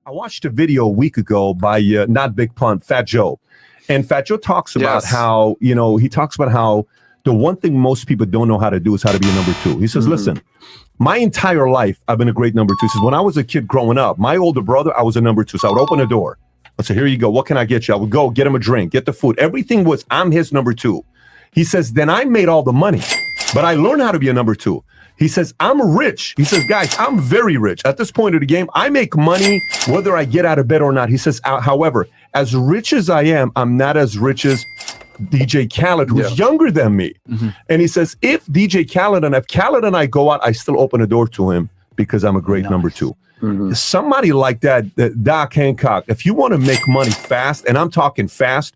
I watched a video a week ago by not Big Pun, Fat Joe. And Fat Joe talks about how, he talks about how the one thing most people don't know how to do is how to be a number two. He says, listen, my entire life, I've been a great number two. He says, when I was a kid growing up, my older brother, I was a number two. So I would open the door. I'd say, here you go. What can I get you? I would go get him a drink, get the food. Everything was, I'm his number two. He says, then I made all the money, but I learned how to be a number two. He says, I'm rich. He says, guys, I'm very rich. At this point of the game, I make money whether I get out of bed or not. He says, however, as rich as I am, I'm not as rich as DJ Khaled, who's younger than me. And he says, if DJ Khaled and if Khaled and I go out, I still open the door to him because I'm a great number two. Somebody like that, Doc Hancock, if you want to make money fast, and I'm talking fast,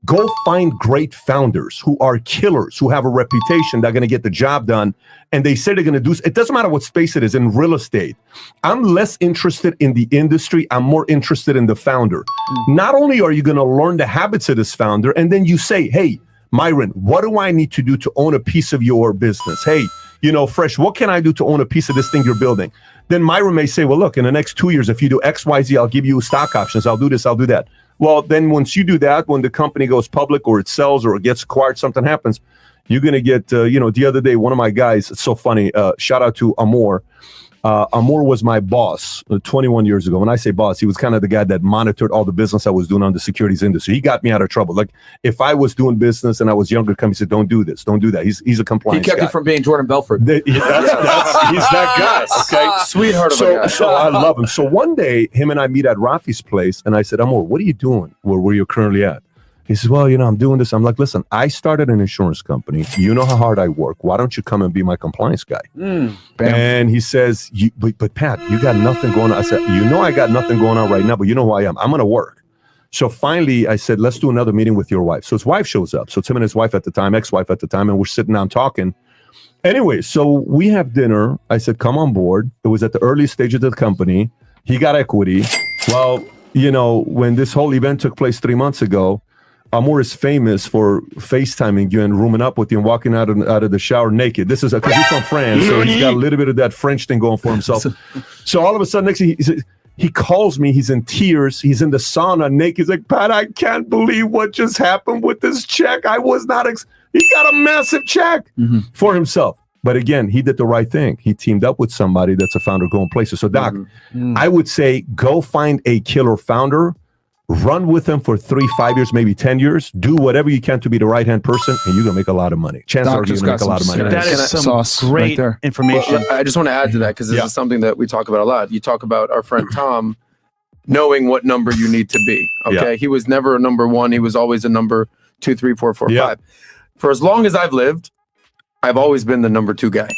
go find great founders who are killers, who have a reputation, that are going to get the job done. And they say they're going to do, it doesn't matter what space it is in real estate. I'm less interested in the industry. I'm more interested in the founder. Not only are you going to learn the habits of this founder, and then you say, hey, Myron, what do I need to do to own a piece of your business? Hey, Fresh, what can I do to own a piece of this thing you're building? Then Myron may say, well, look, in the next 2 years, if you do X, Y, Z, I'll give you stock options. I'll do this, I'll do that. Well, then once you do that, when the company goes public or it sells or it gets acquired, something happens, you're going to get, the other day, one of my guys, it's so funny, shout out to Amor. Amor was my boss 21 years ago. When I say boss, he was kind of the guy that monitored all the business I was doing on the securities industry. He got me out of trouble. Like if I was doing business and I was younger, he said, don't do this, don't do that. He's a compliance guy. He kept you from being Jordan Belfort. He's that guy. Okay, sweetheart of a guy. So I love him. So one day, him and I meet at Rafi's place, and I said, Amor, what are you doing where you're currently at? He says, well, I'm doing this. I'm like, listen, I started an insurance company. You know how hard I work. Why don't you come and be my compliance guy? And he says, but Pat, you got nothing going on. I said, I got nothing going on right now, but you know who I am. I'm going to work. So finally, I said, let's do another meeting with your wife. So his wife shows up. So it's him and his wife at the time, ex-wife at the time, and we're sitting down talking. Anyway, so we have dinner. I said, come on board. It was at the early stage of the company. He got equity. Well, when this whole event took place 3 months ago, Amor is famous for FaceTiming you and rooming up with you and walking out of the shower naked. This is because he's from France, so he's got a little bit of that French thing going for himself. So all of a sudden, next thing he calls me. He's in tears. He's in the sauna naked. He's like, Pat, I can't believe what just happened with this check. I was not. He got a massive check for himself. But again, he did the right thing. He teamed up with somebody that's a founder going places. So Doc, I would say go find a killer founder. Run with them for 3-5 years, maybe 10 years. Do whatever you can to be the right-hand person, and you're going to make a lot of money. Chances are you're going to make a lot of money. That is some great information. Well, I just want to add to that because this is something that we talk about a lot. You talk about our friend Tom knowing what number you need to be. Okay, he was never a number one. He was always a number 2, 3, 4, 4, 5. For as long as I've lived, I've always been the number two guy.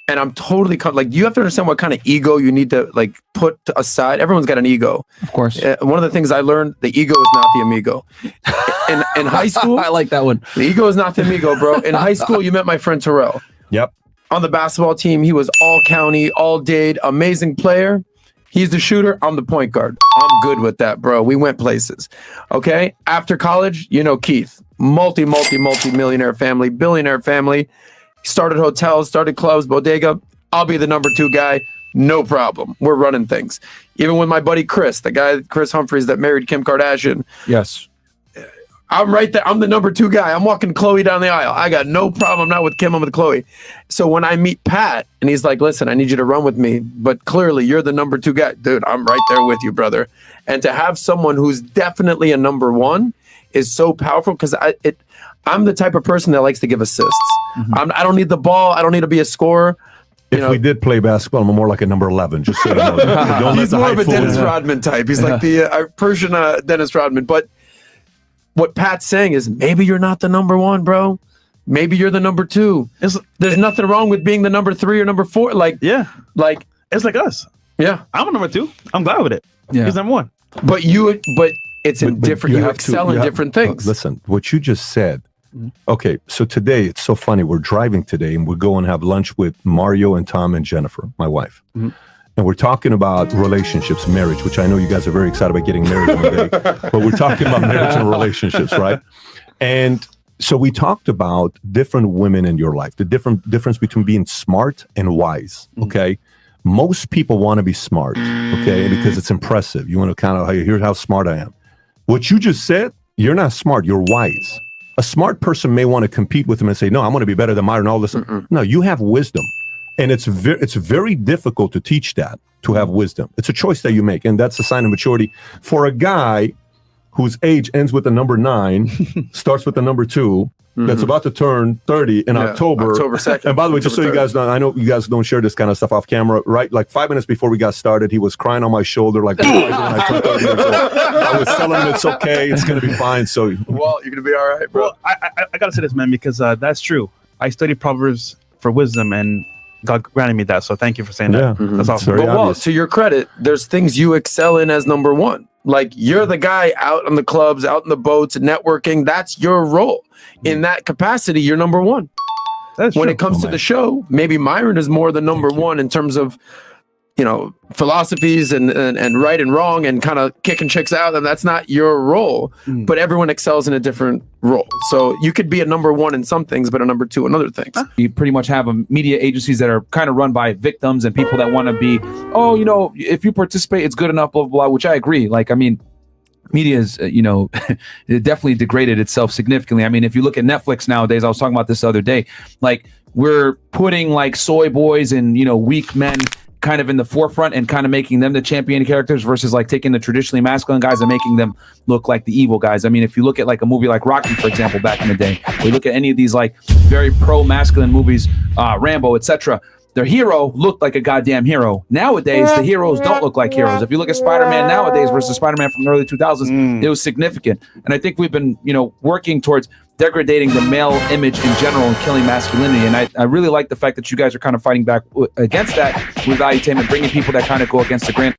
And I'm totally you have to understand what kind of ego you need to put aside. Everyone's got an ego. Of course. One of the things I learned, the ego is not the amigo. In high school, I like that one. The ego is not the amigo, bro. In high school, you met my friend Terrell. Yep. On the basketball team, he was all county, all dade, amazing player. He's the shooter. I'm the point guard. I'm good with that, bro. We went places. Okay. After college, Keith, multi-millionaire family, billionaire family. Started hotels, started clubs, bodega. I'll be the number two guy. No problem. We're running things. Even with my buddy Chris, the guy, Chris Humphries, that married Kim Kardashian. Yes. I'm right there. I'm the number two guy. I'm walking Chloe down the aisle. I got no problem. I'm not with Kim. I'm with Chloe. So when I meet Pat and he's like, listen, I need you to run with me, but clearly you're the number two guy. Dude, I'm right there with you, brother. And to have someone who's definitely a number one is so powerful because I'm the type of person that likes to give assists. I don't need the ball. I don't need to be a scorer. If we did play basketball, I'm more like a number 11. Just so you know. He's more of a Dennis Rodman type. He's like the Persian Dennis Rodman. But what Pat's saying is maybe you're not the number one, bro. Maybe you're the number two. There's nothing wrong with being the number 3 or number 4. It's like us. Yeah, I'm a number 2. I'm glad with it. Yeah, he's number 1. But it's different. You excel in different things. Listen, what you just said. Okay, so today it's so funny. We're driving today, and we're going to have lunch with Mario and Tom and Jennifer, my wife, and we're talking about relationships, marriage, which I know you guys are very excited about getting married one day. But we're talking about marriage and relationships, right? And so we talked about different women in your life, the difference between being smart and wise. Okay, Most people want to be smart, okay, because it's impressive. You want to kind of hear how smart I am. What you just said, you're not smart. You're wise. A smart person may want to compete with him and say, no, I'm going to be better than Myron, all this. No, you have wisdom. And it's very difficult to teach that, to have wisdom. It's a choice that you make. And that's a sign of maturity. For a guy whose age ends with the number 9, starts with the number 2, that's about to turn 30 in October 2nd. And by the way, just so you guys know, I know you guys don't share this kind of stuff off camera, right? Like 5 minutes before we got started, he was crying on my shoulder like, when I turned 30 years old. I was telling him it's okay, it's going to be fine. So, well, you're going to be all right, bro. Well, I got to say this, man, because that's true. I studied Proverbs for wisdom, and God granted me that. So thank you for saying that. That's awesome. But well, to your credit, there's things you excel in as number 1. Like you're the guy out on the clubs, out in the boats, networking. That's your role. In that capacity, you're number 1. That's when true. it comes to the show, maybe Myron is more the number 1 in terms of, you know, philosophies and right and wrong and kind of kicking chicks out. And that's not your role, but everyone excels in a different role. So you could be a number 1 in some things, but a number 2 in other things. You pretty much have media agencies that are kind of run by victims and people that want to be, oh, you know, if you participate, it's good enough, blah, blah, blah, which I agree. Like, I mean, media is, you know, it definitely degraded itself significantly. I mean, if you look at Netflix nowadays, I was talking about this the other day, like we're putting like soy boys and, you know, weak men kind of in the forefront and kind of making them the champion characters versus like taking the traditionally masculine guys and making them look like the evil guys. I mean, if you look at like a movie like Rocky, for example, back in the day, or you look at any of these like very pro-masculine movies, Rambo, etc., their hero looked like a goddamn hero. Nowadays, the heroes don't look like heroes. If you look at Spider-Man nowadays versus Spider-Man from the early 2000s, it was significant. And I think we've been, you know, working towards degrading the male image in general and killing masculinity. And I really like the fact that you guys are kind of fighting back against that with Valuetainment, bringing people that kind of go against the grain.